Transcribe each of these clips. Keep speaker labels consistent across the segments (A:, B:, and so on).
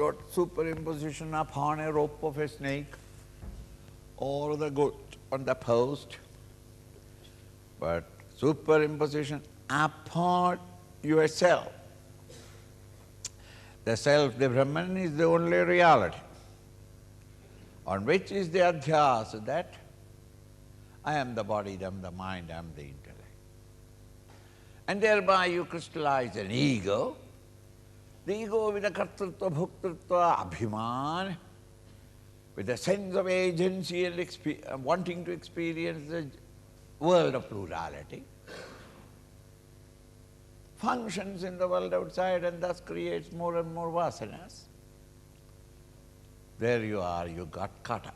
A: got superimposition upon a rope of a snake or the goat on the post, but superimposition upon yourself. The self, the Brahman, is the only reality, on which is the adhyasa, that I am the body, I am the mind, I am the intellect. And thereby you crystallize an ego, the ego with a kartrutva, bhoktritva, abhiman, with a sense of agency and wanting to experience the world of plurality, functions in the world outside and thus creates more and more vasanas. There you are, you got caught up.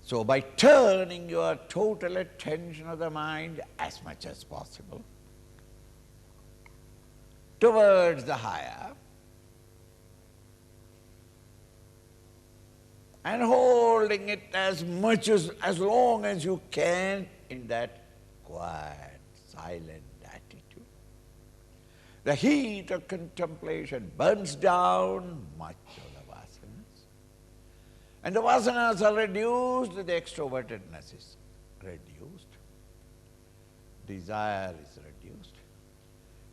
A: So by turning your total attention of the mind as much as possible towards the higher, and holding it as long as you can in that quiet, silent attitude, the heat of contemplation burns down much of the vasanas, and the vasanas are reduced, the extrovertedness is reduced, desire is reduced,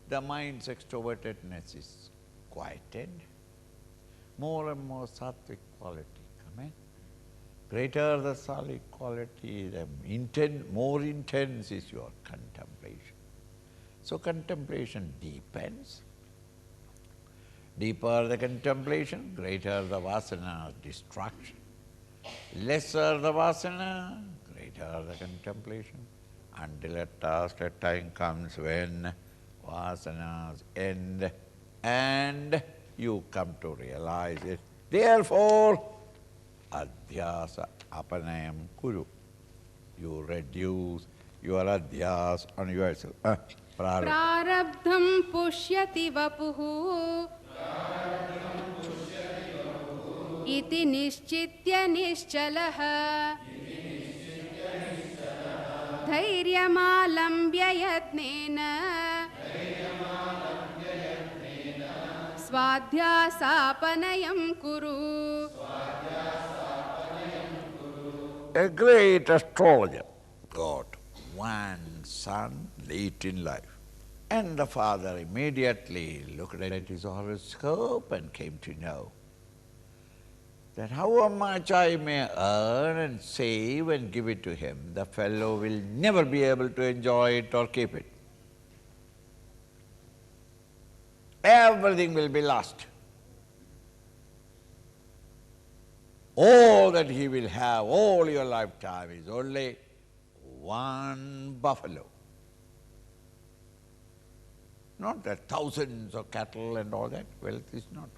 A: the mind's extrovertedness is quieted, more and more sattvic quality come in. Greater the sattvic quality, the more intense is your contemplation. So contemplation deepens. Deeper the contemplation, greater the vasana destruction. Lesser the vasana, greater the contemplation, until at last a time comes when vasanas end and you come to realize it. Therefore, adhyasa apanayam kuru. You reduce your adhyas on yourself.
B: Prarabdham pushyati vapuhu iti nishchitya nischalaha dhairyamaalambya yatnena swadhyasapanayam kuru.
A: A great astrologer got one son late in life, and the father immediately looked at his horoscope and came to know that however much I may earn and save and give it to him, the fellow will never be able to enjoy it or keep it. Everything will be lost. All that he will have, all your lifetime, is only one buffalo. Not that thousands of cattle and all that, wealth is not.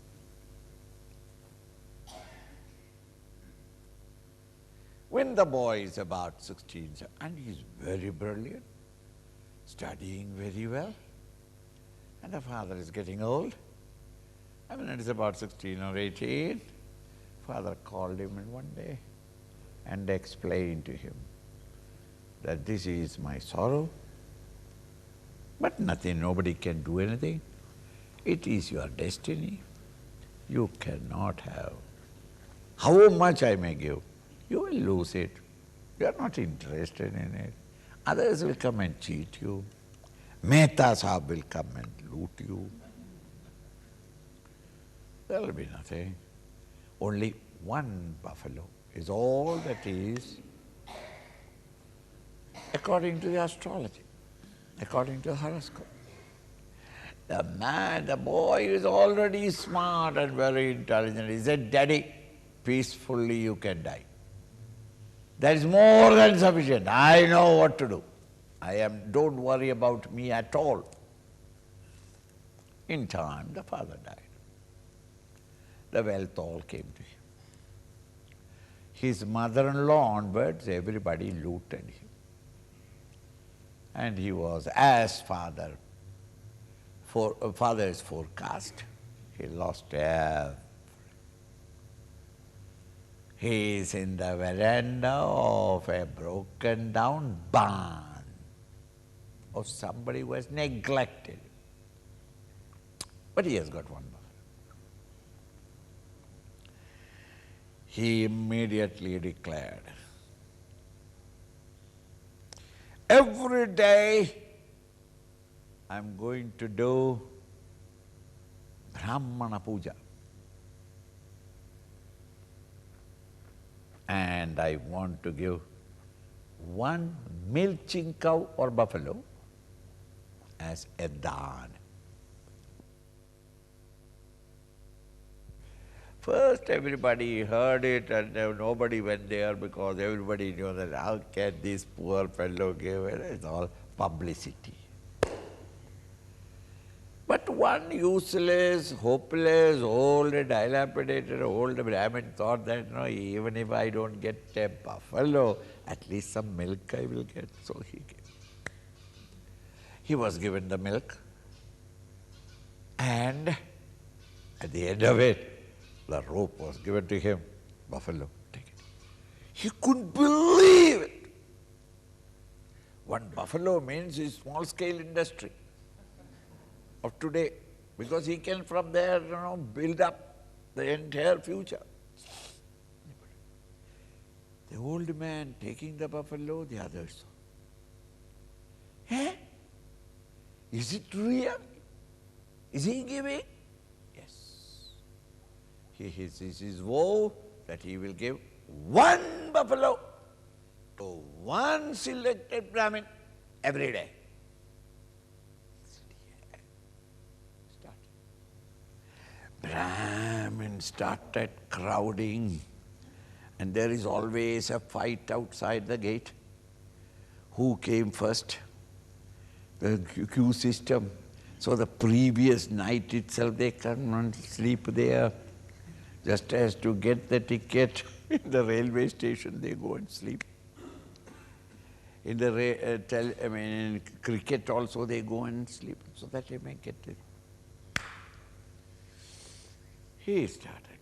A: When the boy is about 16, and he is very brilliant, studying very well, and the father is getting old, and when it is about 16 or 18, father called him in one day and explained to him that this is my sorrow, but nothing, nobody can do anything. It is your destiny. You cannot have. However much I may give, you will lose it. You are not interested in it. Others will come and cheat you. Mehta Sahib will come and loot you. There will be nothing. Only one buffalo is all that is according to the astrology, according to the horoscope. The man, the boy is already smart and very intelligent. He said, Daddy, peacefully you can die. That is more than sufficient. I know what to do. Don't worry about me at all. In time, the father died. The wealth all came to him. His mother-in-law onwards, everybody looted him. And he was as father's forecast. He lost everything. He is in the veranda of a broken down barn of somebody who has neglected. But he has got one buffalo. he immediately declared, every day I'm going to do Brahmana Puja. And I want to give one milching cow or buffalo as a dhan. First everybody heard it and nobody went there because everybody knew that how can this poor fellow give it? It's all publicity. But one useless, hopeless, old, dilapidated old Brahmin thought that, no, even if I don't get a buffalo, at least some milk I will get. So he gave. He was given the milk, and at the end of it, the rope was given to him. Buffalo, take it. He couldn't believe it. One buffalo means a small-scale industry of today, because he can from there, build up the entire future. The old man taking the buffalo, the others. Eh? Is it real? Is he giving? Yes. His vow that he will give one buffalo to one selected Brahmin every day. Brahmins started crowding, and there is always a fight outside the gate. Who came first? The queue system. So the previous night itself they come and sleep there. Just as to get the ticket in the railway station, they go and sleep. In the in cricket also they go and sleep, so that they may get it. He started.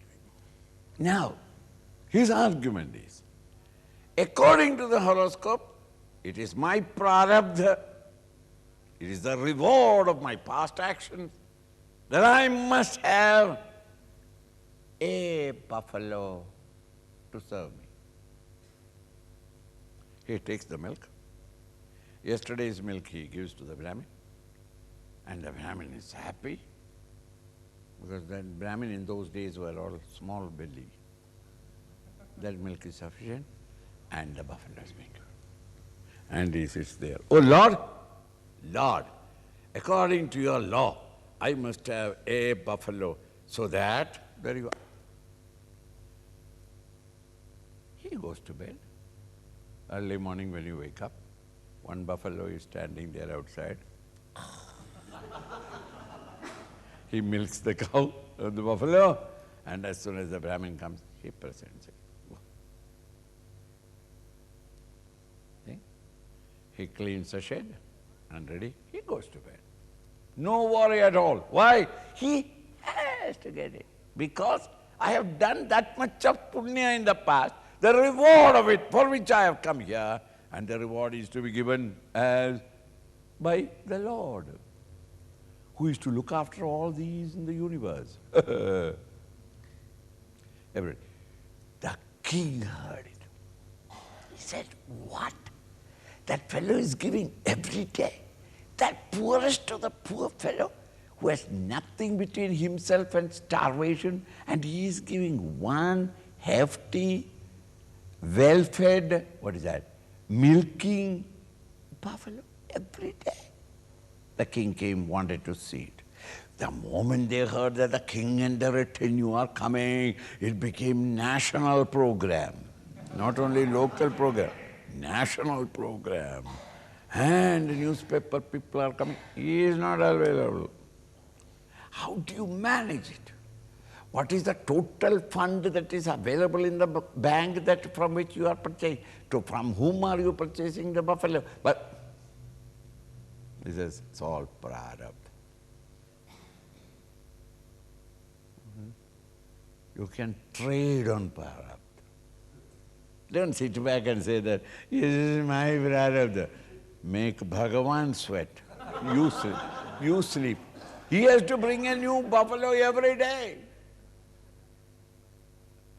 A: Now, his argument is, according to the horoscope, it is my prarabdha, it is the reward of my past actions, that I must have a buffalo to serve me. He takes the milk. Yesterday's milk he gives to the Brahmin, and the Brahmin is happy, because the Brahmin in those days were all small belly. That milk is sufficient, and the buffalo is being given. And he sits there. Oh Lord, Lord, according to your law, I must have a buffalo, so that, there you are. He goes to bed. Early morning when you wake up, one buffalo is standing there outside. He milks the cow, the buffalo, and as soon as the Brahmin comes, he presents it. See? He cleans the shed and ready, he goes to bed. No worry at all. Why? He has to get it. Because I have done that much of punya in the past, the reward of it for which I have come here, and the reward is to be given as by the Lord, who is to look after all these in the universe. The king heard it. He said, what? That fellow is giving every day. That poorest of the poor fellow who has nothing between himself and starvation, and he is giving one hefty, well-fed, milking buffalo every day. The king came, wanted to see it. The moment they heard that the king and the retinue are coming, it became national program. Not only local program, national program. And the newspaper people are coming. He is not available. How do you manage it? What is the total fund that is available in the bank that from which you are purchasing? From whom are you purchasing the buffalo? But he says, it's all prarabdha. You can trade on prarabdha. Don't sit back and say that, this is my prarabdha. Make Bhagavan sweat. You sleep. He has to bring a new buffalo every day.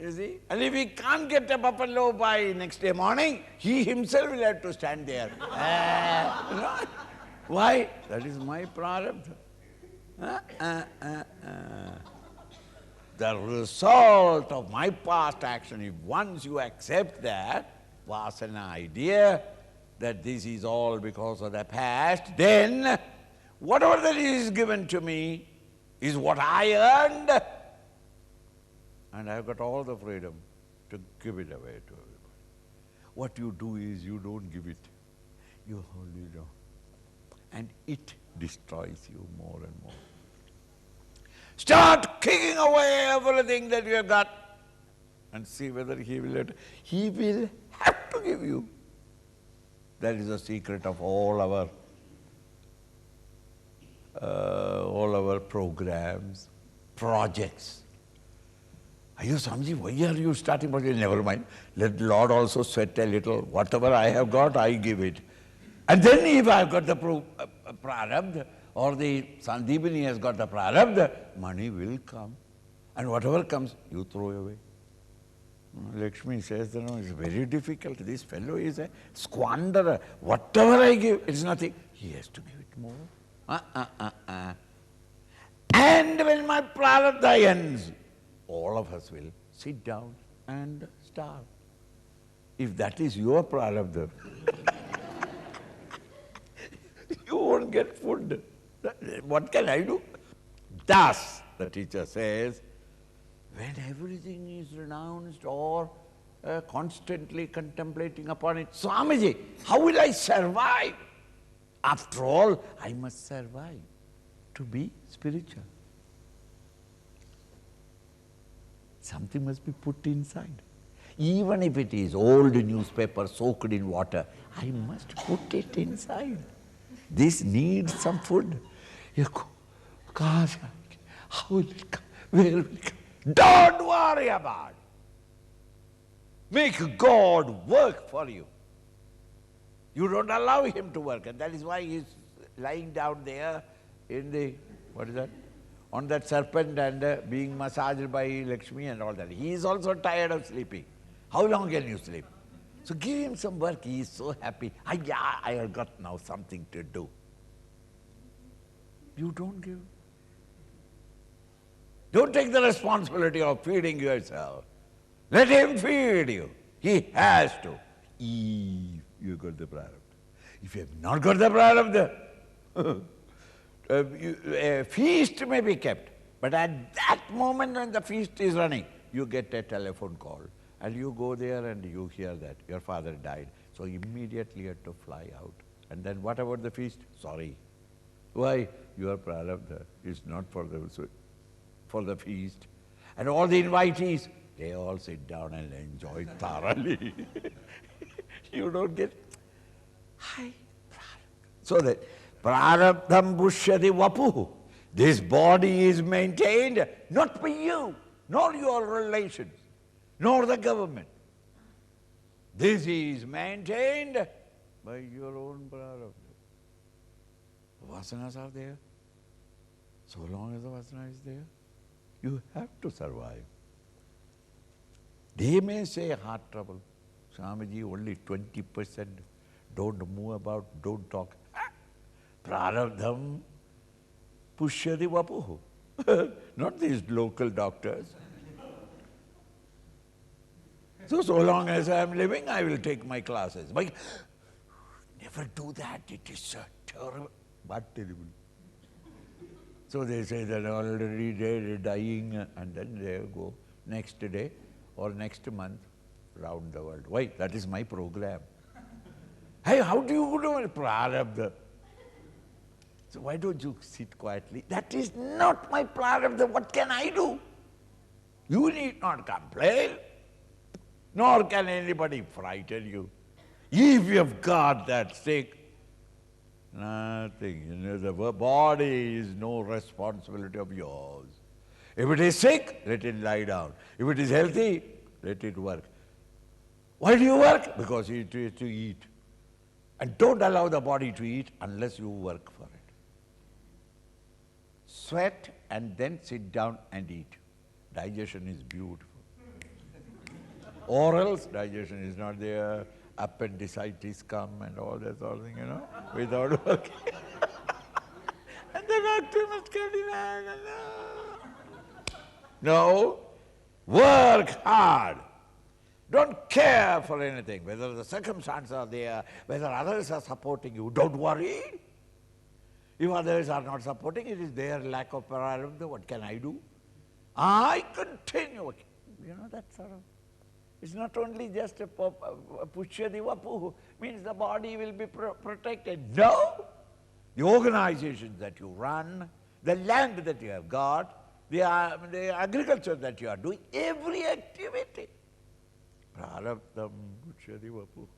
A: You see? And if he can't get a buffalo by next day morning, he himself will have to stand there. You know? Why? That is my prarabdha. The result of my past action, if once you accept that vasana idea, that this is all because of the past, then whatever that is given to me is what I earned, and I've got all the freedom to give it away to everybody. What you do is you don't give it, you hold it on, and it destroys you more and more. Start kicking away everything that you have got and see whether he will have to give you. That is the secret of all our programs, projects. Are you Swamiji, why are you starting project? Never mind. Let Lord also sweat a little. Whatever I have got, I give it. And then if I've got the prarabdha, or the Sandipini has got the prarabdha, money will come. And whatever comes, you throw away. Lakshmi says, you know, it's very difficult. This fellow is a squanderer. Whatever I give, it's nothing. He has to give it more. And when my prarabdha ends, all of us will sit down and starve. If that is your prarabdha, you won't get food. What can I do? Thus, the teacher says, when everything is renounced or constantly contemplating upon it, Swamiji, how will I survive? After all, I must survive to be spiritual. Something must be put inside. Even if it is old newspaper soaked in water, I must put it inside. This needs some food. You go, God, how will it come? Where will it come? Don't worry about it. Make God work for you. You don't allow him to work, and that is why he's lying down there in the, what is that? On that serpent and being massaged by Lakshmi and all that. He is also tired of sleeping. How long can you sleep? So give him some work. He is so happy. I have got now something to do. You don't give. Don't take the responsibility of feeding yourself. Let him feed you. He has to. If you got the prarabdha. If you have not got the prarabdha, a feast may be kept. But at that moment when the feast is running, you get a telephone call. And you go there and you hear that your father died. So immediately you have to fly out. And then what about the feast? Sorry. Why? Your prarabdha is not for the feast. And all the invitees, they all sit down and enjoy thoroughly. You don't get high prarabdha. So that prarabdham bushyati vapuhu. This body is maintained not by you, nor your relations, nor the government. This is maintained by your own prarabdha. Vasanas are there. So long as the vasana is there, you have to survive. They may say heart trouble. Swamiji, only 20%. Don't move about, don't talk. Prarabdham pushyati vapuhu. Not these local doctors. So long as I am living, I will take my classes. But never do that. It is so terrible. But terrible. So they say that already they're dying, and then they go next day or next month round the world. Why? That is my program. Hey, how do you do it? Prarabdha. So why don't you sit quietly? That is not my prarabdha. What can I do? You need not complain, nor can anybody frighten you. If you have got that sick, nothing. You know, the body is no responsibility of yours. If it is sick, let it lie down. If it is healthy, let it work. Why do you work? Because you need to eat. And don't allow the body to eat unless you work for it. Sweat and then sit down and eat. Digestion is beautiful. Orals, digestion is not there, appendicitis come and all that sort of thing, without working. And the doctor must come in. No, work hard. Don't care for anything, whether the circumstances are there, whether others are supporting you. Don't worry. If others are not supporting, it is their lack of prarabdha. What can I do? I continue. That sort of. It's not only just a Pujya Gurudev, means the body will be protected. No! The organizations that you run, the land that you have got, the agriculture that you are doing, every activity. Prarabdham Pujya Gurudev.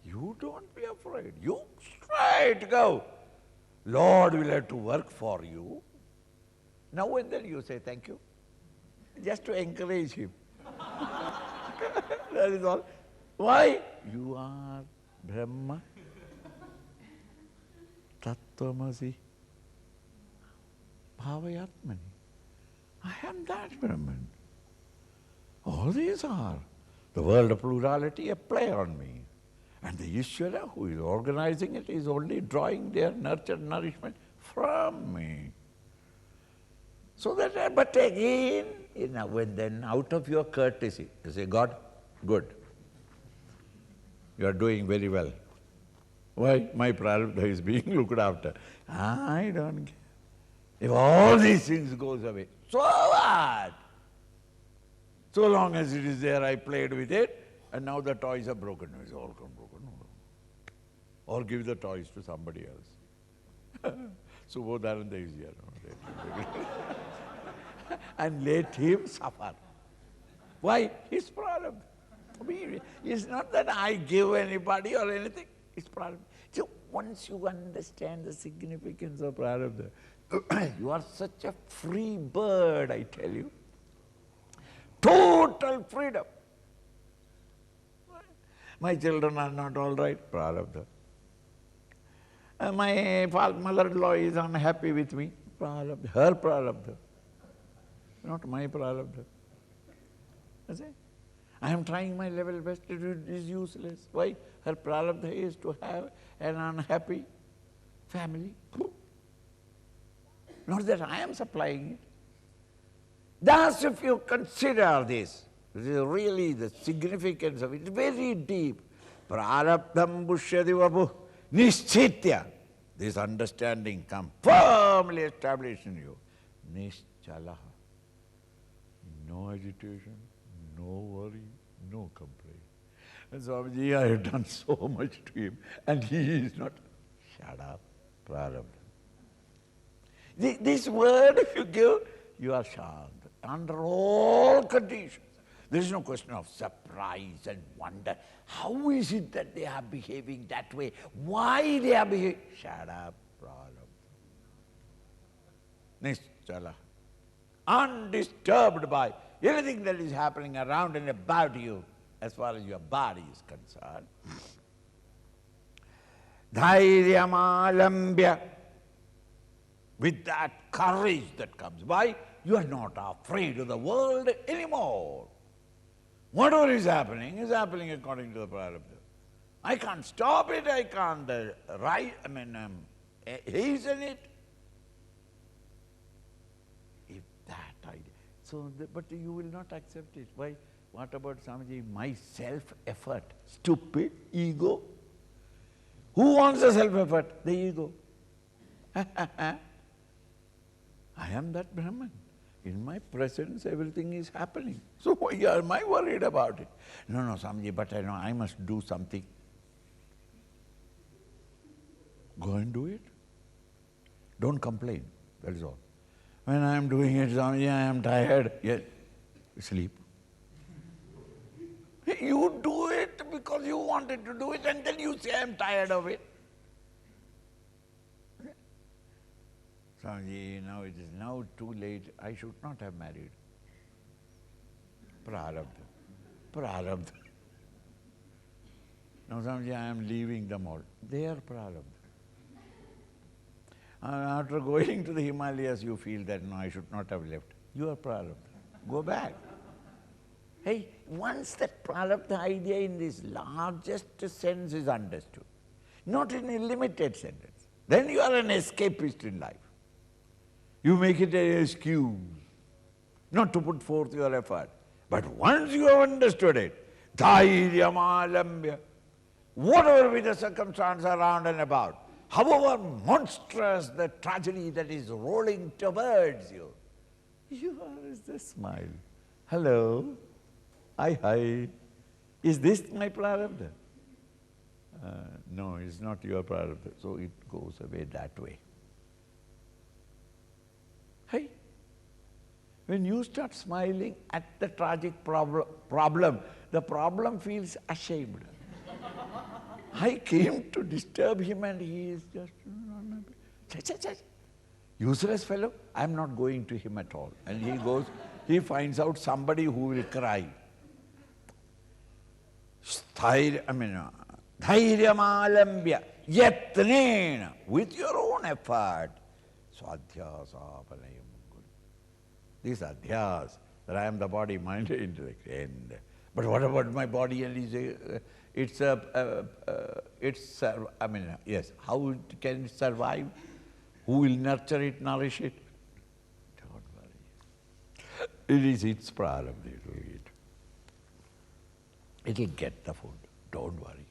A: You don't be afraid. You straight go. Lord will have to work for you. Now and then you say thank you, just to encourage him. That is all. Why? You are Brahma, Tattvamasi, Bhavayatmani. I am that Brahman. All these are. The world of plurality, a play on me. And the Ishvara who is organizing it is only drawing their nurture and nourishment from me. So that, but again, now and then, out of your courtesy, you say, God, good. You are doing very well. Why? My prarabdha is being looked after. I don't care. If all these things goes away, so what? So long as it is there, I played with it, and now the toys are broken. It's all broken. Or give the toys to somebody else. Subodhananda is here. And let him suffer. Why? His prarabdha. It's not that I give anybody or anything. It's prarabdha. So once you understand the significance of prarabdha, you are such a free bird, I tell you. Total freedom. My children are not all right, prarabdha. My mother-in-law is unhappy with me, prarabdha, her prarabdha, not my prarabdha. I am trying my level best, it is useless. Why? Her prarabdha is to have an unhappy family. Not that I am supplying it. Thus, if you consider this is really the significance of it, it's very deep. Prarabdham Pushyati Vapu Nishchitya. This understanding comes firmly established in you. Nischalaha. No agitation, no worry, no complaint. And Swamiji, I have done so much to him, and he is not. Shut up, prarabdha. This word, if you give, you are shant, under all conditions. There is no question of surprise and wonder. How is it that they are behaving that way? Why they are behaving? Shut up, prarabdha. Nischala. Undisturbed by anything that is happening around and about you, as far as your body is concerned. Dhairyam with that courage that comes by, you are not afraid of the world anymore. Whatever is happening according to the prarabdha. I can't stop it, I can't hasten it. If that idea. So, but you will not accept it. Why? What about Swamiji? My self-effort. Stupid ego. Who wants a self-effort? The ego. I am that Brahman. In my presence, everything is happening. So why am I worried about it? No, Swamiji, but I know I must do something. Go and do it. Don't complain, that is all. When I am doing it, Swamiji, I am tired. Yes, sleep. You do it because you wanted to do it, and then you say, I am tired of it. Swamiji, now it is now too late, I should not have married. Prarabdha. Now Swamiji, I am leaving them all. They are prarabdha. After going to the Himalayas, you feel that, no, I should not have left. You are prarabdha. Go back. Hey, once that prarabdha idea in this largest sense is understood, not in a limited sentence, then you are an escapist in life. You make it an excuse not to put forth your effort. But once you have understood it, dhairyam alambya, whatever be the circumstance around and about, however monstrous the tragedy that is rolling towards you, you are the smile. Hello, hi. Is this my prarabdha? No, it's not your prarabdha, so it goes away that way. Hey, when you start smiling at the tragic problem, the problem feels ashamed. I came to disturb him and he is just useless fellow, I am not going to him at all. And he goes, he finds out somebody who will cry. Dhairyam yatnena, with your own effort, swadhyasapanayam. These adhyas, that I am the body, mind, intellect, end. But what about my body and yes, how can it survive? Who will nurture it, nourish it? Don't worry. It is its prarabdha, it will eat. It will get the food, don't worry.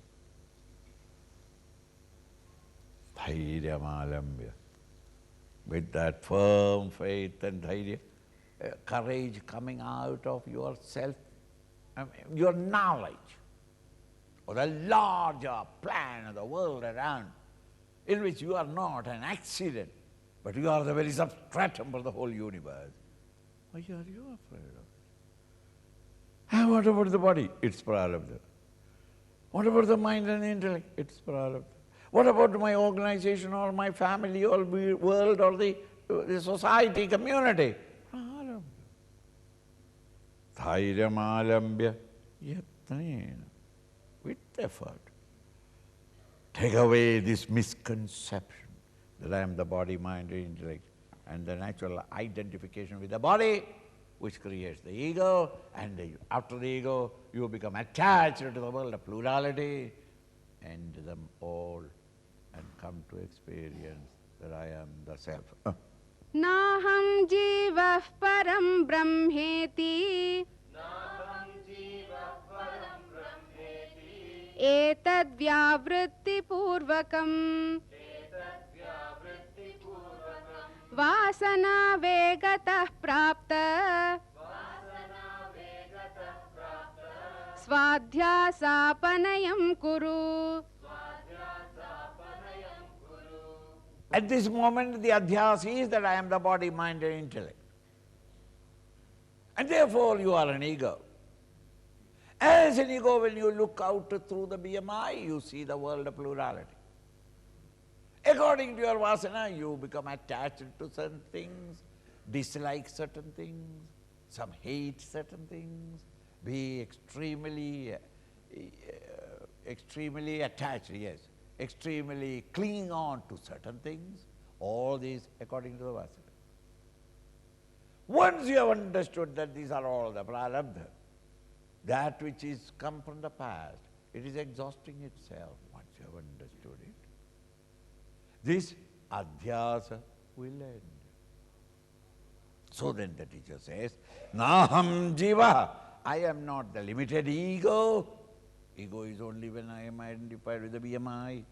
A: Dhairyam alambya. With that firm faith and dhairya, courage coming out of yourself, your knowledge of the larger plan of the world around, in which you are not an accident, but you are the very substratum of the whole universe. Why are you afraid of it? And what about the body? It's prarabdha. What about the mind and intellect? It's prarabdha. What about my organization or my family or the world or the society, community? Prarabdha. Dhairyam alambya yatnena. With effort. Take away this misconception that I am the body, mind, and intellect, and the natural identification with the body, which creates the ego, and after the ego, you become attached to the world of plurality, end them all, and come to experience that I am the self.
B: Naham jivah param brahmeti etad vyavritti purvakam vasana vegatah prapta swadhyasapanayam kuru.
A: At this moment, the adhyas is that I am the body, mind, and intellect. And therefore, you are an ego. As an ego, when you look out through the BMI, you see the world of plurality. According to your vasana, you become attached to certain things, dislike certain things, some hate certain things, be extremely attached, yes, extremely cling on to certain things, all these according to the vasana. Once you have understood that these are all the prarabdha, that which is come from the past, it is exhausting itself once you have understood it. This adhyasa will end. So then the teacher says, Naham jiva, I am not the limited ego. Ego is only when I am identified with the BMI,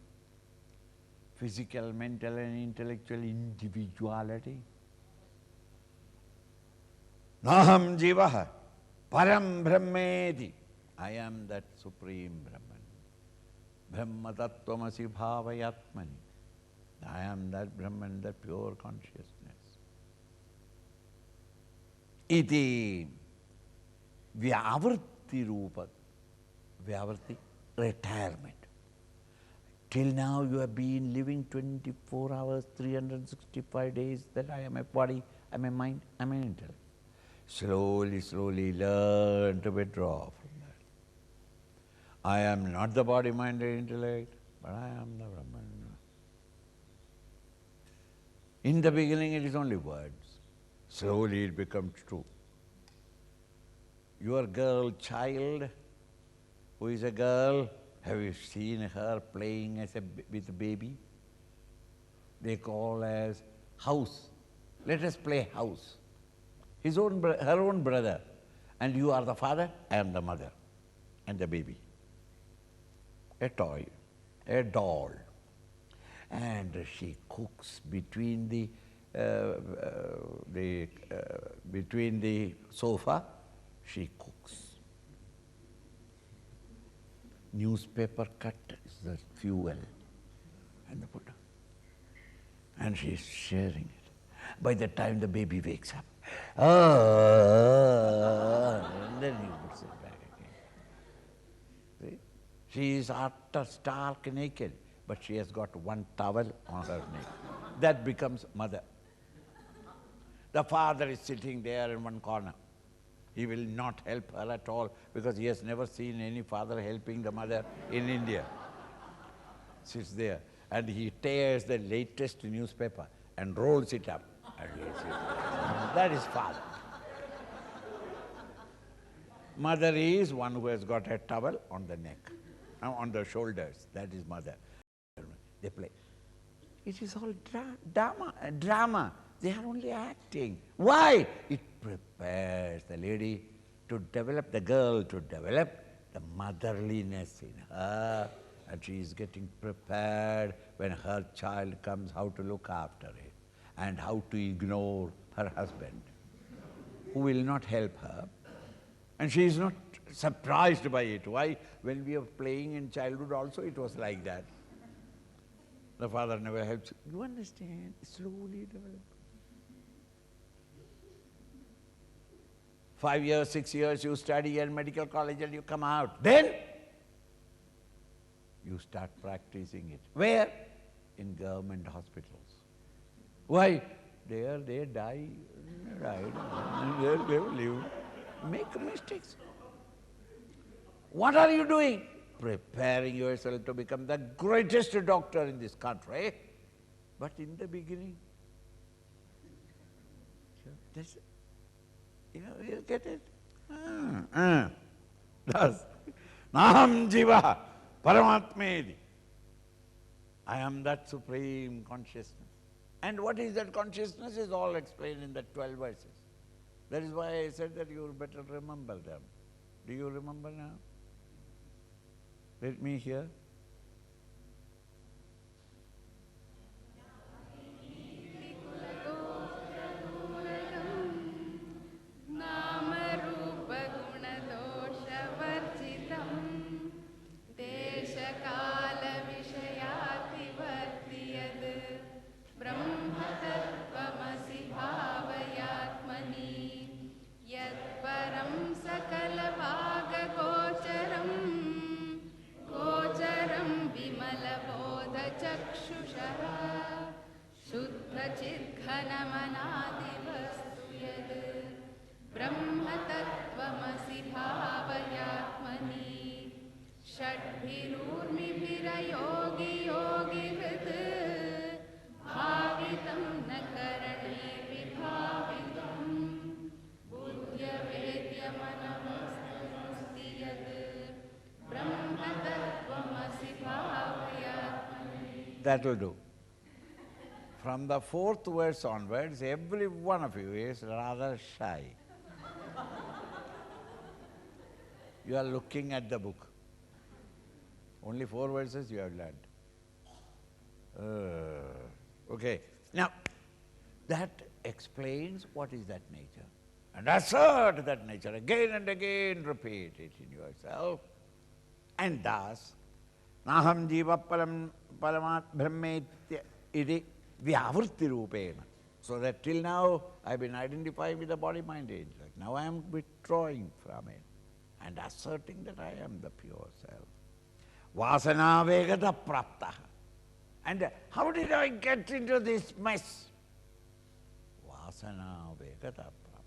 A: physical, mental and intellectual individuality. Naham jiva, param brahmeti, I am that supreme Brahman. Brahma tattvamasi bhavayatmani. I am that Brahman, that pure consciousness. Iti vyavrti rupa. Vyavrti, retirement. Till now you have been living 24 hours, 365 days that I am a body, I am a mind, I am an intellect. Slowly, slowly learn to withdraw from that. I am not the body, mind and intellect, but I am the Brahman. In the beginning it is only words. Slowly it becomes true. Your girl child, who is a girl, have you seen her playing with a baby? They call as house. Let us play house. Her own brother. And you are the father, I am the mother, and the baby. A toy, a doll. And she cooks between the sofa, she cooks. Newspaper cut is the fuel and the butter. And she's sharing it. By the time the baby wakes up, and then he puts it back again. See? She is utter stark naked, but she has got one towel on her neck. That becomes mother. The father is sitting there in one corner. He will not help her at all because he has never seen any father helping the mother in India. Sits there and he tears the latest newspaper and rolls it up and lays it. That is father. Mother is one who has got a towel on the neck, on the shoulders. That is mother. They play. It is all drama. They are only acting. Why? It prepares the lady to develop, the girl to develop the motherliness in her, and she is getting prepared when her child comes, how to look after it and how to ignore her husband, who will not help her. And she is not surprised by it. Why? When we were playing in childhood also, it was like that. The father never helps. You understand? Slowly develop. 5 years, 6 years, you study in medical college and you come out. Then you start practicing it. Where? In government hospitals. Why? There they die, there they live, make mistakes. What are you doing? Preparing yourself to become the greatest doctor in this country. But in the beginning, you get it? Thus, Naham Jiva Paramatmedi. I am that supreme consciousness. And what is that consciousness is all explained in the 12 verses. That is why I said that you better remember them. Do you remember now? Let me hear. That will do. From the 4th verse onwards, every one of you is rather shy. You are looking at the book. Only 4 verses you have learned. Okay. Now, that explains what is that nature. And assert that nature again and again, repeat it in yourself. And thus, Naham jiva paramat brahmetya iti vyavritti rupena. So that till now I've been identified with the body-mind intellect. Now I am withdrawing from it and asserting that I am the pure self. Vasana vegata prapta. And how did I get into this mess? Vasana vegata prapta.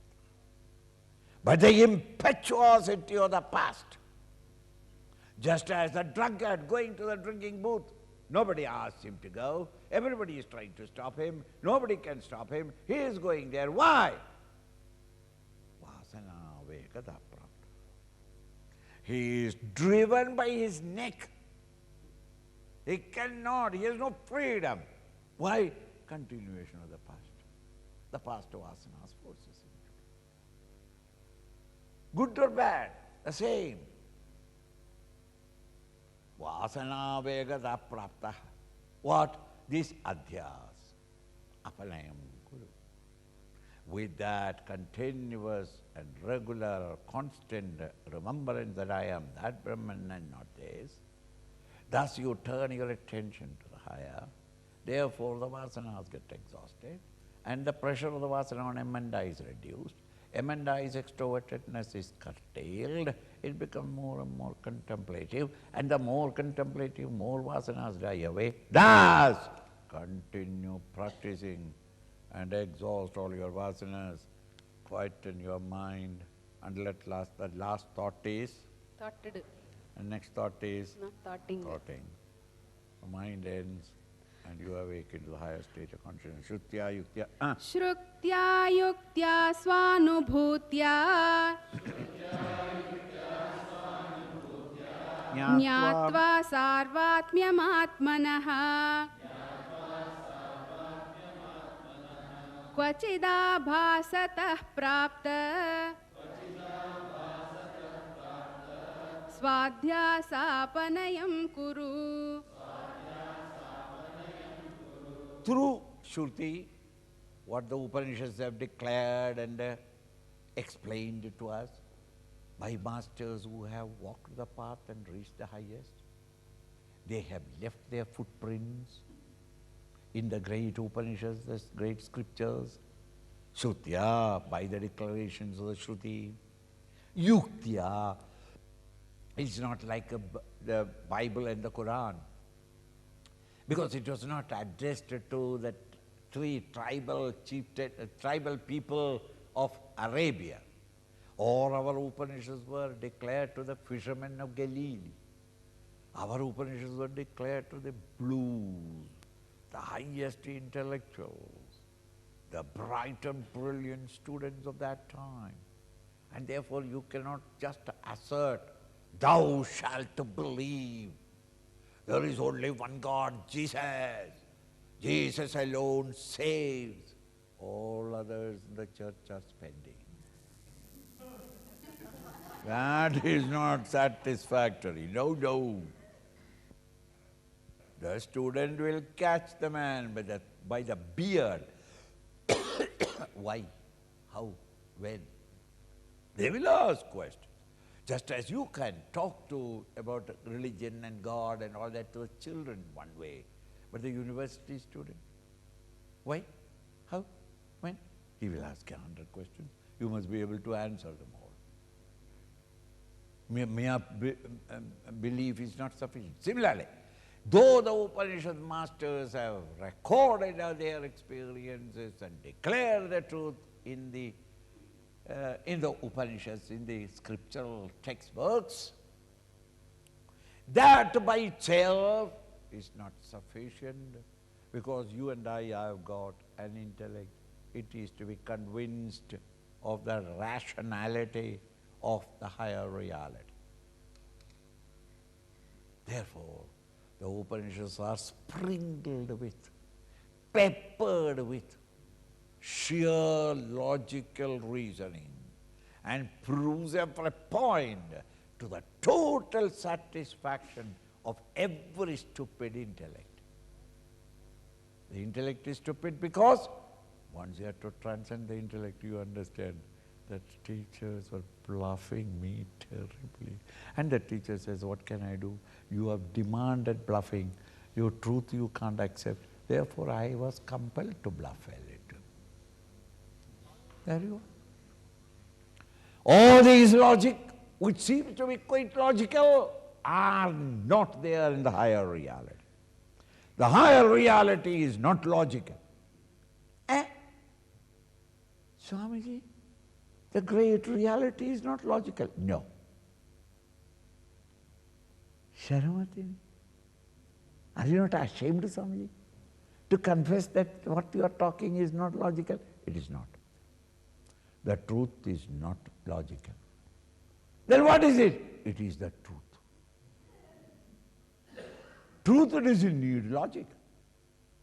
A: By the impetuosity of the past. Just as the drunkard going to the drinking booth, nobody asks him to go, everybody is trying to stop him, nobody can stop him, he is going there. Why? Vasana vegata prapta. He is driven by his neck. He cannot, he has no freedom. Why? Continuation of the past. The past vasanas forces him. Good or bad, the same. Vasana vegata prapta. What? This adhyas, apalayam guru. With that continuous and regular, constant remembrance that I am that Brahman and not this, thus you turn your attention to the higher. Therefore the vasanas get exhausted and the pressure of the vasana on emenda is reduced. Emenda's extrovertedness is curtailed, it becomes more and more contemplative, and the more contemplative, more vasanas die away. Thus, continue practicing and exhaust all your vasanas, quieten your mind, and let last, the last thought is?
B: Thoughted.
A: And next thought is?
B: Not thoughting.
A: Thoughting. The mind ends, and you awaken to the higher state of consciousness. Shrutya yuktya.
B: Shruktya yuktya svanubhutya Jnatva sarvatmyamatmanah Kvachidabhasatah prapta Svadhyasapanayam kuru.
A: Through Shruti, what the Upanishads have declared and explained to us by masters who have walked the path and reached the highest, they have left their footprints in the great Upanishads, the great scriptures. Shrutya, by the declarations of the Shruti. Yuktya, it's not like the Bible and the Quran, because it was not addressed to the three tribal people of Arabia. All our Upanishads were declared to the fishermen of Galilee. Our Upanishads were declared to the blues, the highest intellectuals, the bright and brilliant students of that time. And therefore you cannot just assert, thou shalt believe. There is only one God, Jesus. Jesus alone saves. All others in the church are spending. That is not satisfactory. No, no. The student will catch the man by the beard. Why? How? When? They will ask questions. Just as you can talk about religion and God and all that to the children one way, but the university student, why? How? When? He will ask 100 questions. You must be able to answer them all. Mere belief is not sufficient. Similarly, though the Upanishad masters have recorded their experiences and declared the truth in the Upanishads, in the scriptural textbooks, that by itself is not sufficient, because you and I have got an intellect. It is to be convinced of the rationality of the higher reality. Therefore, the Upanishads are sprinkled with, peppered with sheer logical reasoning, and proves every point to the total satisfaction of every stupid intellect. The intellect is stupid because once you have to transcend the intellect, you understand that teachers were bluffing me terribly. And the teacher says, what can I do? You have demanded bluffing. Your truth you can't accept. Therefore, I was compelled to bluff a little. There you are. All these logic, which seems to be quite logical, are not there in the higher reality. The higher reality is not logical. Swamiji, the great reality is not logical. No. Sharamati, are you not ashamed, Swamiji, to confess that what you are talking is not logical? It is not. The truth is not logical. Then what is it? It is the truth. Truth doesn't need logic.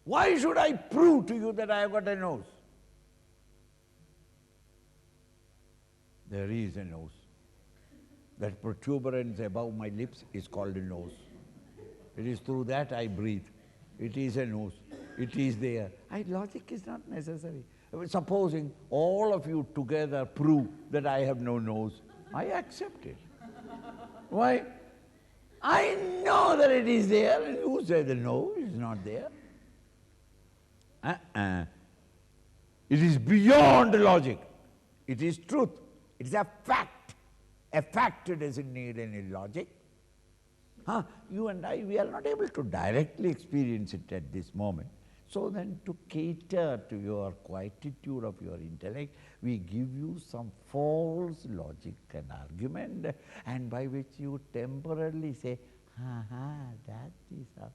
A: Why should I prove to you that I have got a nose? There is a nose. That protuberance above my lips is called a nose. It is through that I breathe. It is a nose. It is there. Logic is not necessary. Supposing all of you together prove that I have no nose, I accept it. Why? I know that it is there, and you say the no, it is not there. It is beyond logic. It is truth. It is a fact. A fact doesn't need any logic. You and I, we are not able to directly experience it at this moment. So then, to cater to your quietude of your intellect, we give you some false logic and argument, and by which you temporarily say, that is how.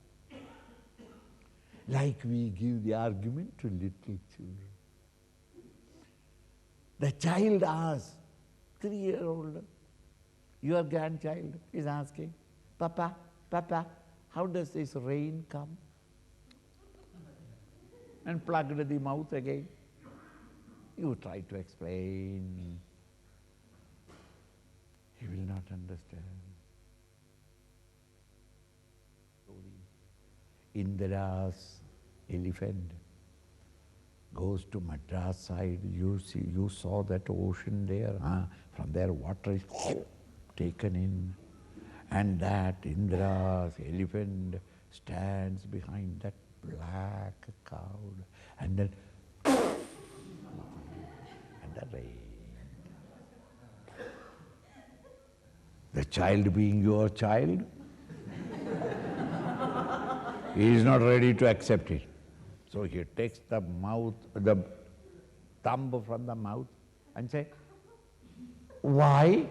A: Like we give the argument to little children. The child asks, 3-year-old, your grandchild is asking, Papa, Papa, how does this rain come? And plugged the mouth again. You try to explain. He will not understand. Indra's elephant goes to Madras side. You saw that ocean there. From there water is taken in. And that Indra's elephant stands behind that black cloud, and then and the rain. The child being your child, he is not ready to accept it. So he takes the thumb from the mouth and say, why?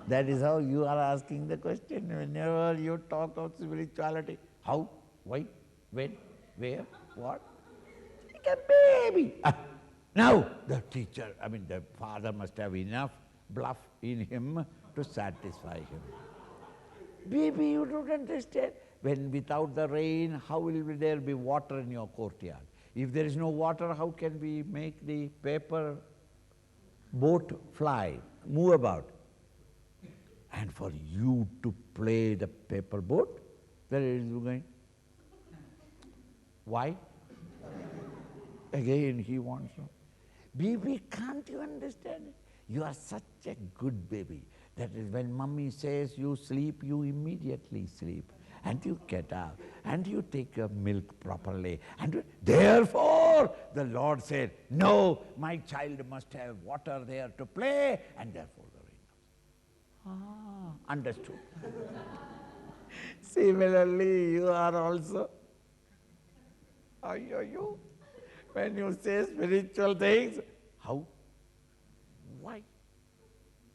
A: That is how you are asking the question whenever you talk of spirituality. How? Why? When? Where? What? Like a baby. Now the teacher, the father must have enough bluff in him to satisfy him. Baby, you don't understand. When without the rain, how will there be water in your courtyard? If there is no water, how can we make the paper boat fly, move about? And for you to play the paper boat, where is you going? Why? Again he wants to. Baby, can't you understand it? You are such a good baby. That is, when mummy says you sleep, you immediately sleep. And you get up, and you take your milk properly. And therefore, the Lord said, no, my child must have water there to play, and therefore the rain comes. Understood. Similarly, you are also, when you say spiritual things, how? Why?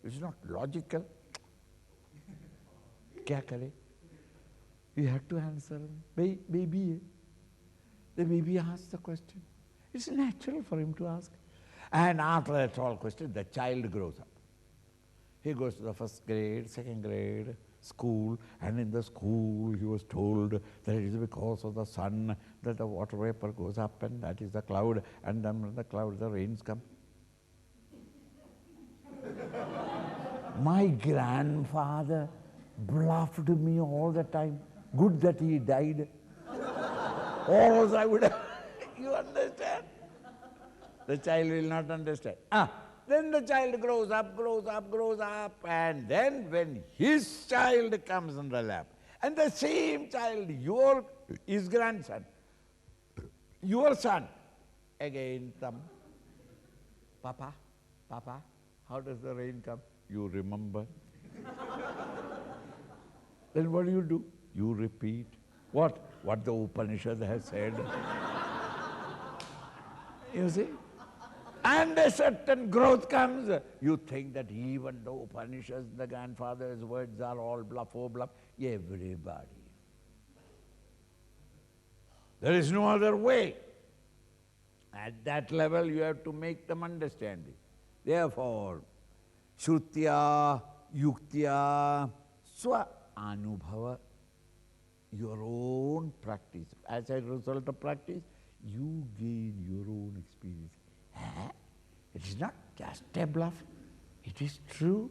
A: It's not logical. Kya kare? You have to answer. Baby. The baby asks the question. It's natural for him to ask. And after that all question, the child grows up. He goes to the first grade, second grade, school, and in the school he was told that it is because of the sun that the water vapor goes up, and that is the cloud, and then from the cloud the rains come. My grandfather bluffed me all the time. Good that he died. Or else I would have, you understand? The child will not understand. Then the child grows up, and then when his child comes on the lap, and the same child, his grandson, your son, again come, Papa, how does the rain come? You remember. Then what do? You repeat. What the Upanishad has said. You see? And a certain growth comes. You think that even the Upanishads, the grandfather's words are all bluff. Everybody. There is no other way. At that level you have to make them understand it. Therefore, Shrutya, yuktya, swa anubhava. Your own practice. As a result of practice, you gain your own experience. It is not just a bluff. It is true.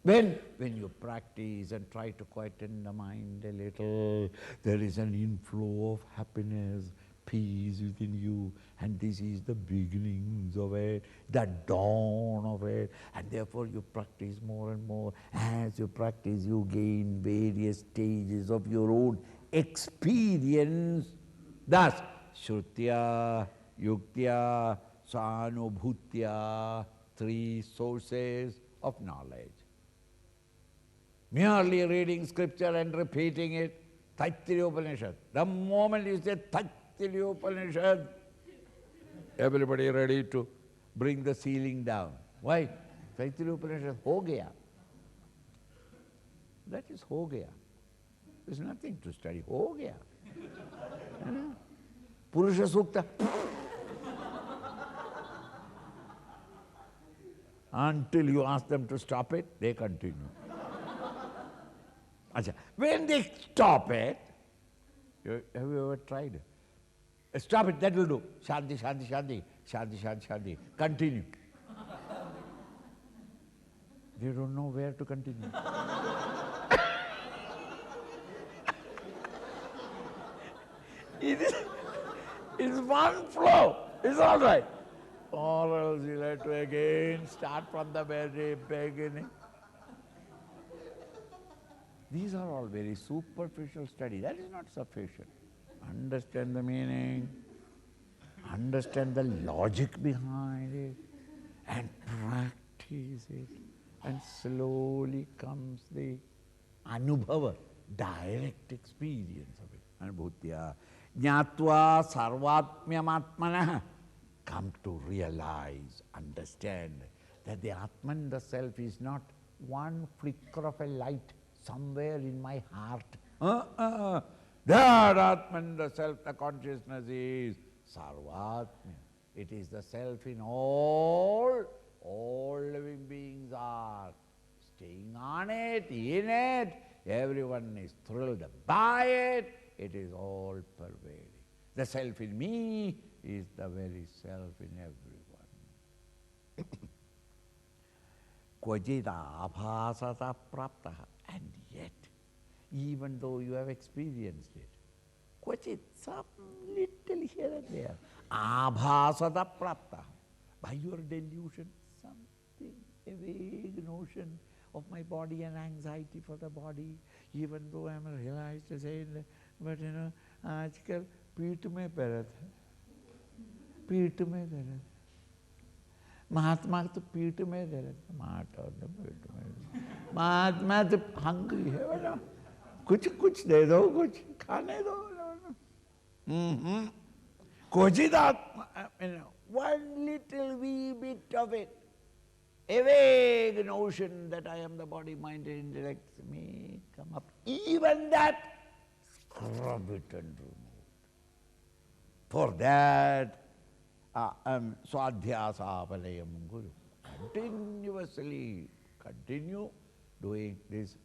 A: When you practice and try to quieten the mind a little, there is an inflow of happiness, peace within you, and this is the beginnings of it, the dawn of it, and therefore you practice more and more. As you practice, you gain various stages of your own experience. Thus, Shrutya, Yuktya, Sanubhutya, three sources of knowledge. Merely reading scripture and repeating it, Taittiriya Upanishad. The moment you say Taittiriya Upanishad, everybody ready to bring the ceiling down. Why? Taittiriya Upanishad, ho gaya. That is ho gaya. There's nothing to study, ho gaya. Purusha Sukta. Until you ask them to stop it, they continue. When they stop it, have you ever tried? Stop it, that will do. Shanti, shanti, shanti, shanti, shanti, shanti. Continue. They don't know where to continue. It's one flow. It's all right. Or else you'll have to again start from the very beginning. These are all very superficial study. That is not sufficient. Understand the meaning, understand the logic behind it, and practice it. And slowly comes the anubhava, direct experience of it. Anubhutya. Jnatva sarvatmyamatmanah. Come to realize, understand that the Atman, the Self, is not one flicker of a light somewhere in my heart. That Atman, the Self, the consciousness is Sarvatmya. It is the Self in all living beings are staying on it, in it. Everyone is thrilled by it. It is all pervading. The Self in me is the very Self in everyone. Kvajita abhasata praptaha. And yet, even though you have experienced it, kvajit, some little here and there, abhasata praptaha. By your delusion, something, a vague notion of my body and anxiety for the body, even though I am realized to say, but आजकल पीठ में दर्द है, पीठ में दर्द, महात्मा तो पीठ में दर्द, महात्मा तो hungry है बेटा, कुछ दे दो, कुछ खाने दो, one little wee bit of it, a vague notion that I am the body, mind and intellect may come up. Even that, scrub it and remove. For that, Swadhyasa Palayam Guru. Continuously continue doing this,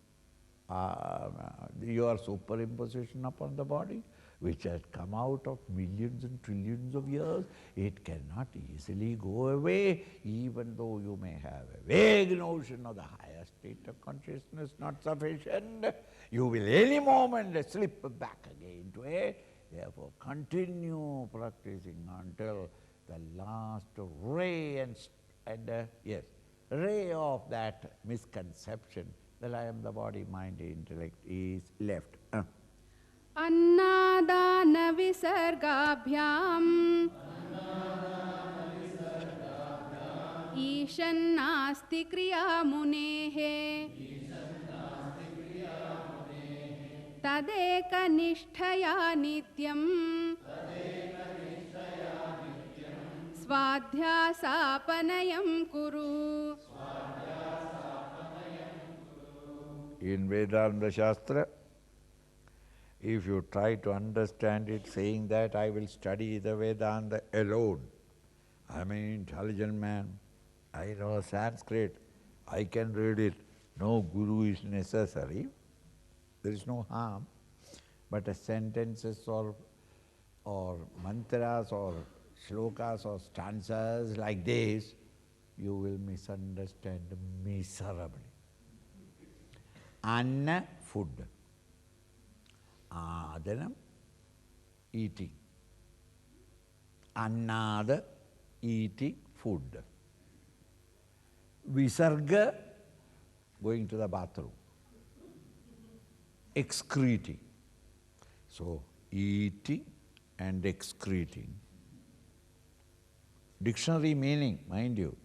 A: your superimposition upon the body, which has come out of millions and trillions of years. It cannot easily go away, even though you may have a vague notion of the higher state of consciousness not sufficient. You will any moment slip back again to it. Therefore, continue practicing until the last ray ray of that misconception that I am the body, mind, intellect is left.
B: अन्नादान विसर्गाभ्याम ईशन्नास्ति क्रिया मुनेः तदेक निष्ठया नित्यं स्वाध्यासापनयं कुरु.
A: In Vedanta Shastra, if you try to understand it saying that I will study the Vedanta alone, I am an intelligent man, I know Sanskrit, I can read it. No guru is necessary. There is no harm. But sentences or mantras or shlokas or stanzas like this, you will misunderstand miserably. Anna, food. Adanam, eating. Annada, eating food. Visarga, going to the bathroom. Excreting. So, eating and excreting. Dictionary meaning, mind you.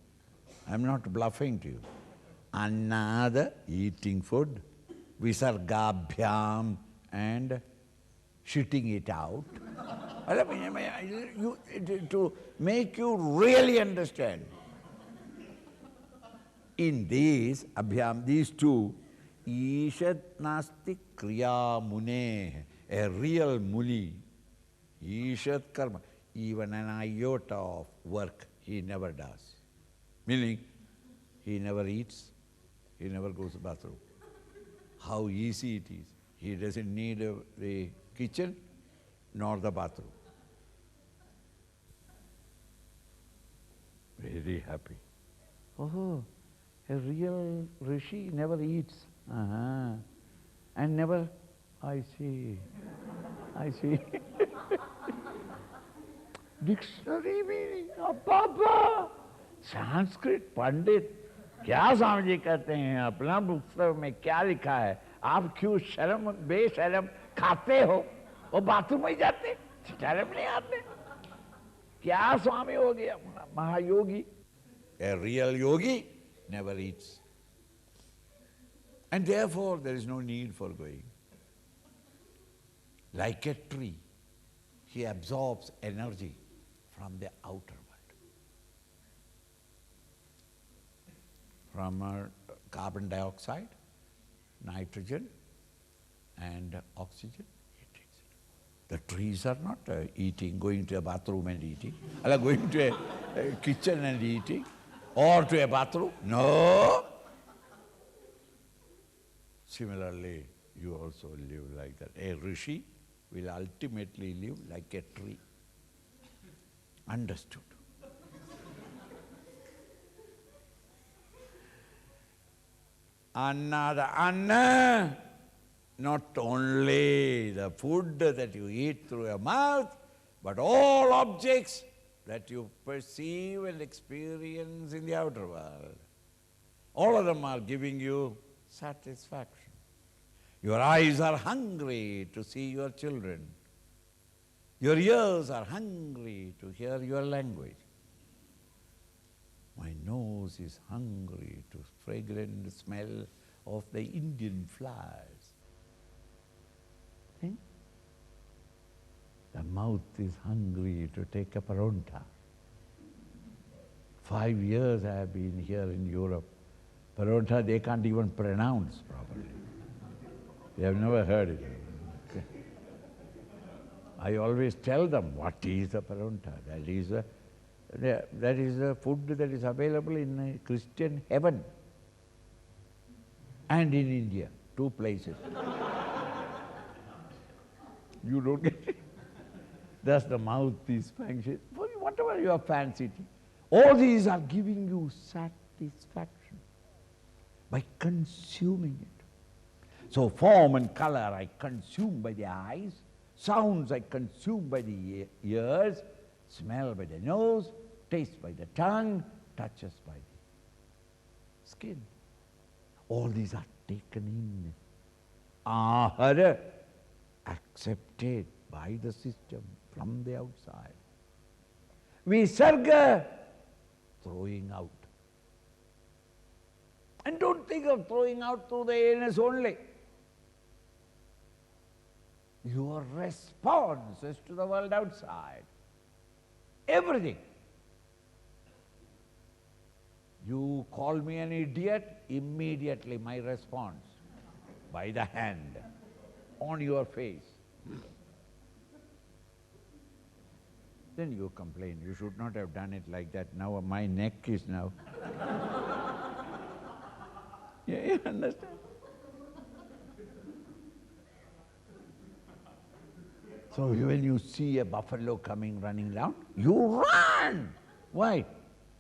A: I am not bluffing to you. Annada, eating food. Visargabhyam, and shitting it out. To make you really understand. In these, abhyam, these two, Ishat nasti kriya mune, a real muni, Ishat karma, even an iota of work he never does. Meaning, he never eats, he never goes to the bathroom. How easy it is. He doesn't need the kitchen nor the bathroom. Very happy. Oh, a real rishi never eats. And never, I see. Dictionary meaning, Papa, Sanskrit Pandit. क्या स्वामी जी कहते हैं अपना पुस्तक में क्या लिखा है आप क्यों शर्म बेशर्म खाते हो वो बाथरूम में जाते शर्म नहीं आते क्या स्वामी हो गया महायोगी a real yogi never eats and therefore there is no need for going like a tree he absorbs energy from the outer from carbon dioxide, nitrogen and oxygen, he takes it. The trees are not eating, going to a bathroom and eating, or going to a kitchen and eating, or to a bathroom. No! Similarly, you also live like that. A rishi will ultimately live like a tree. Understood? Anna, not only the food that you eat through your mouth, but all objects that you perceive and experience in the outer world. All of them are giving you satisfaction. Your eyes are hungry to see your children. Your ears are hungry to hear your language. My nose is hungry to fragrant smell of the Indian flowers. See? The mouth is hungry to take a paronta. 5 years I have been here in Europe. Paronta they can't even pronounce properly. They have never heard it. I always tell them what is a paronta. That is a food that is available in a Christian heaven and in India, 2 places. You don't get it? Thus the mouth is fancy. Whatever you are fancying, all these are giving you satisfaction by consuming it. So form and color I consume by the eyes, sounds I consume by the ears, smell by the nose, taste by the tongue, touches by the skin. All these are taken in. Ahara, accepted by the system from the outside. Visarga, throwing out. And don't think of throwing out through the anus only. Your response is to the world outside. Everything. You call me an idiot, immediately my response, by the hand, on your face. Then you complain, you should not have done it like that. Now my neck is now. You understand? So when you see a buffalo coming running down, you run. Why?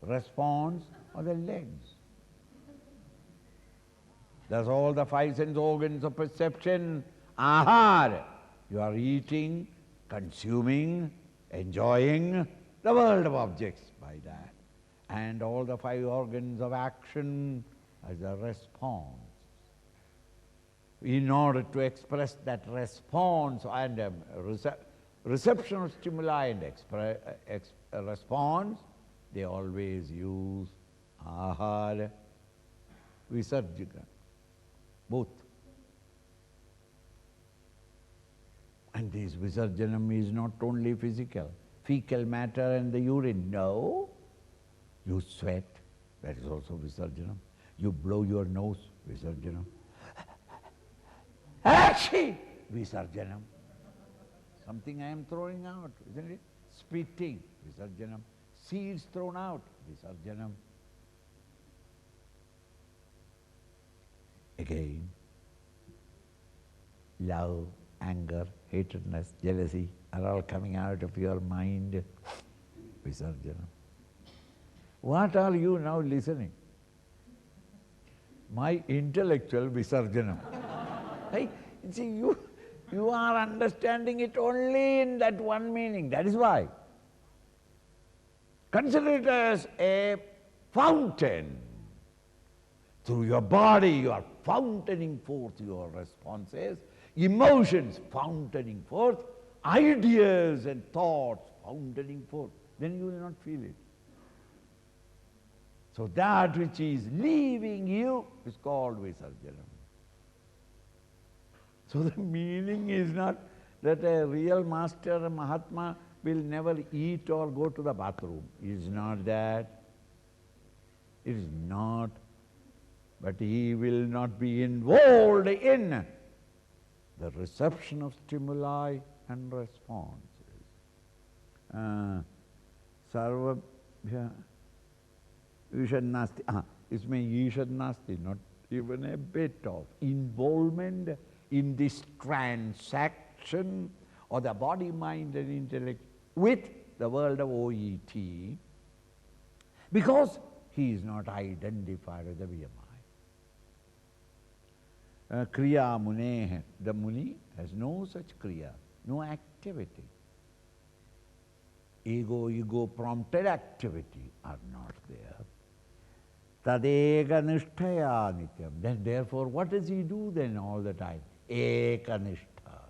A: Response of the legs. That's all the five sense organs of perception. Ahar. You are eating, consuming, enjoying the world of objects by that. And all the five organs of action as a response. In order to express that response and reception of stimuli and response, they always use ahara, visarjika, both. And this visarjanam is not only physical, fecal matter and the urine. No, you sweat, that is also visarjanam. You blow your nose, visarjanam. Achi! Visarjanam. Something I am throwing out, isn't it? Spitting, visarjanam. Seeds thrown out, visarjanam. Again, love, anger, hatredness, jealousy are all coming out of your mind, visarjanam. What are you now listening? My intellectual visarjanam. Hey, see, you are understanding it only in that one meaning. That is why. Consider it as a fountain. Through your body, you are fountaining forth your responses, emotions fountaining forth, ideas and thoughts fountaining forth. Then you will not feel it. So that which is leaving you is called visarjanam. So the meaning is not that a real master, a Mahatma, will never eat or go to the bathroom. It is not that. It is not. But he will not be involved in the reception of stimuli and responses. Sarvabhya Ishad Nasti. This means Ishad Nasti, not even a bit of involvement in this transaction of the body, mind and intellect with the world of OET, because he is not identified with the VMI. Kriya Muneh, the Muni has no such Kriya, no activity. Ego prompted activity are not there. Tadeka nishtaya nityam. Then therefore what does he do then all the time? Ekanishtha.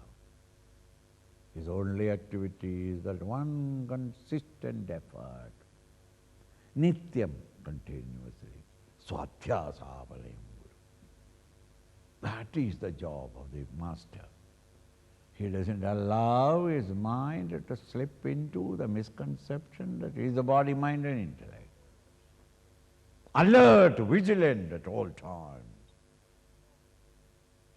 A: His only activity is that one consistent effort. Nityam, continuously. Swadhyasa palayam guru. That is the job of the master. He doesn't allow his mind to slip into the misconception that he is the body, mind and intellect. Alert, vigilant at all times.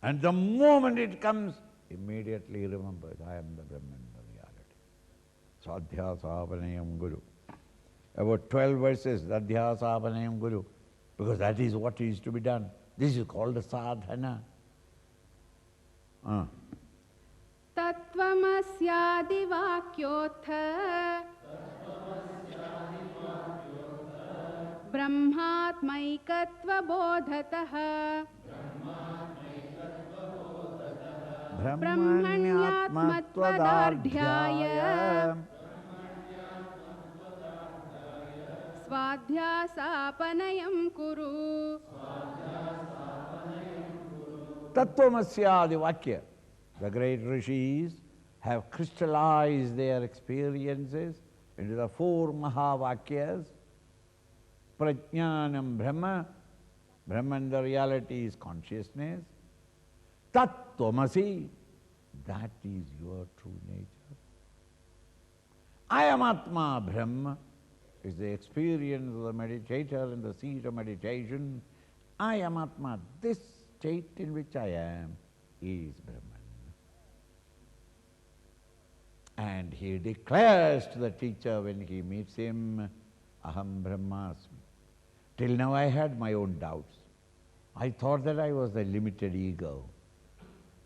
A: And the moment it comes, immediately remembers, I am the Brahman, the reality. Sadhyasapanayam Guru. About 12 verses, Sadhyasapanayam Guru, because that is what is to be done. This is called the sadhana.
B: Tattvamasya vakyotha Brahmatmaikatva bodhataha Brahmanyatmatvadardhyaya Swadhyasapanayam kuru.
A: Tattvamasya Vakya. The great rishis have crystallized their experiences into the four Mahavakyas. Prajnanam Brahma. Brahman, the reality is consciousness. Tattvamasi, that is your true nature. I am Atma Brahma is the experience of the meditator in the seat of meditation. I am Atma, this state in which I am is Brahman. And he declares to the teacher when he meets him, Aham Brahmasmi. Till now I had my own doubts. I thought that I was a limited ego,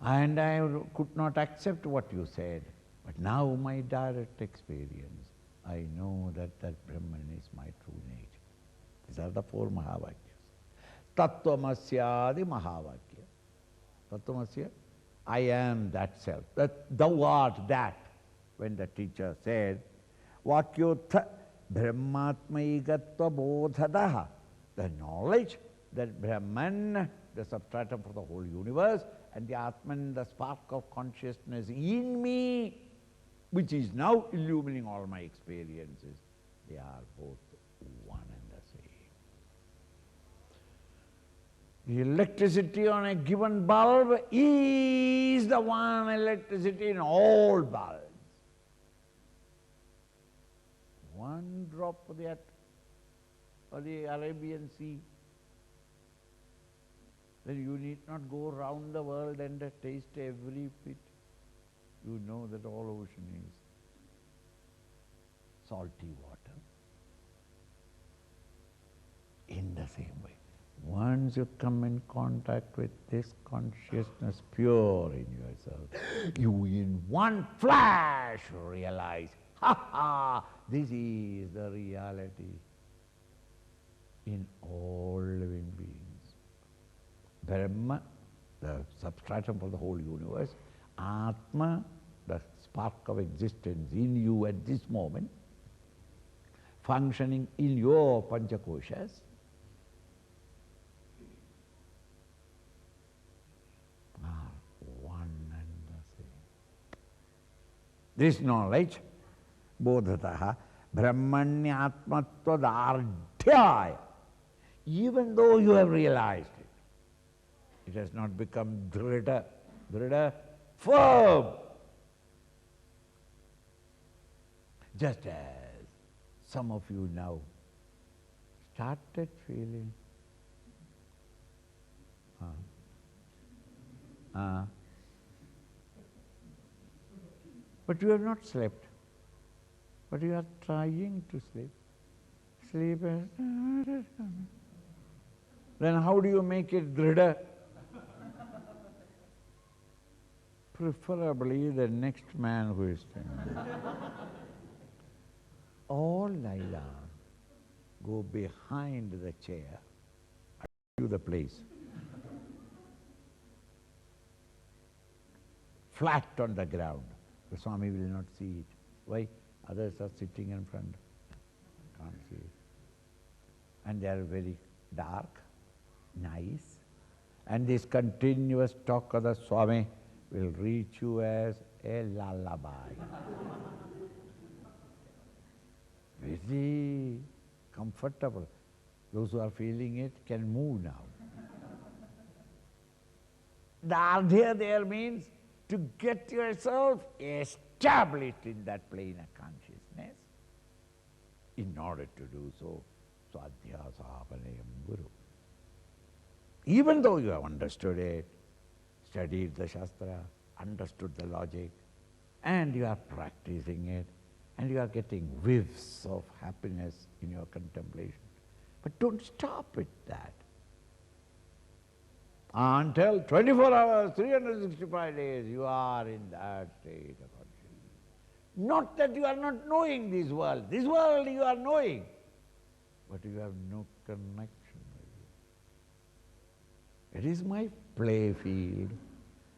A: and I could not accept what you said. But now my direct experience, I know that that Brahman is my true nature. These are the four Mahavakyas. Tattvamasyadi Mahavakya. Tattvamasya, I am that self. That thou art that. When the teacher said, Vakyotha Brahmatmaigatva bodhadaha, the knowledge that Brahman, the substratum for the whole universe, and the Atman, the spark of consciousness in me, which is now illumining all my experiences, they are both one and the same. The electricity on a given bulb is the one electricity in all bulbs. One drop of that of the Arabian Sea, then you need not go round the world and taste every bit. You know that all ocean is salty water. In the same way, once you come in contact with this consciousness pure in yourself, you in one flash realize, ha ha, this is the reality in all living beings. Brahma, the substratum for the whole universe, Atma, the spark of existence in you at this moment, functioning in your Panchakoshas, are one and the same. This knowledge, bodhataha, brahmanyatmatvad-ardhyaya, even though you have realized it, it has not become drida, firm. Just as some of you now started feeling, but you have not slept, but you are trying to sleep. Sleep has not come. Then how do you make it drida? Preferably the next man who is standing. All lie down, go behind the chair, I give you the place. Flat on the ground. The Swami will not see it. Why? Others are sitting in front. Can't see it. And they are very dark, nice. And this continuous talk of the Swami will reach you as a lullaby. Very comfortable. Those who are feeling it can move now. The ardhya there means to get yourself established in that plane of consciousness. In order to do so, swadhyasapanayam guru. Even though you have understood it, studied the Shastra, understood the logic, and you are practicing it, and you are getting whiffs of happiness in your contemplation. But don't stop at that. Until 24 hours, 365 days, you are in that state of consciousness. Not that you are not knowing this world you are knowing, but you have no connection with it. It is my play field,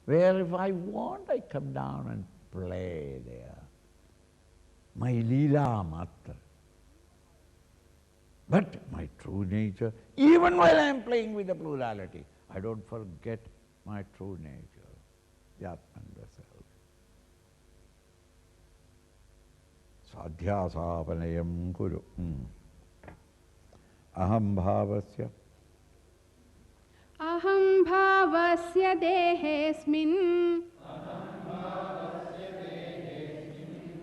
A: where if I want, I come down and play there. My Leela Matra. But my true nature, even while I am playing with the plurality, I don't forget my true nature, the Atman, the Self. Swadhyasapanayam kuru. Aham bhavasya.
B: Aham bhavasya dehesmin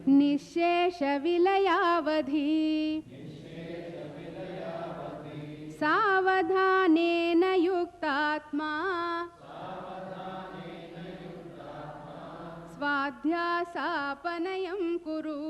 B: nishesha vilayavadhi savadhanena yuktatma swadhyasapanayam kuru.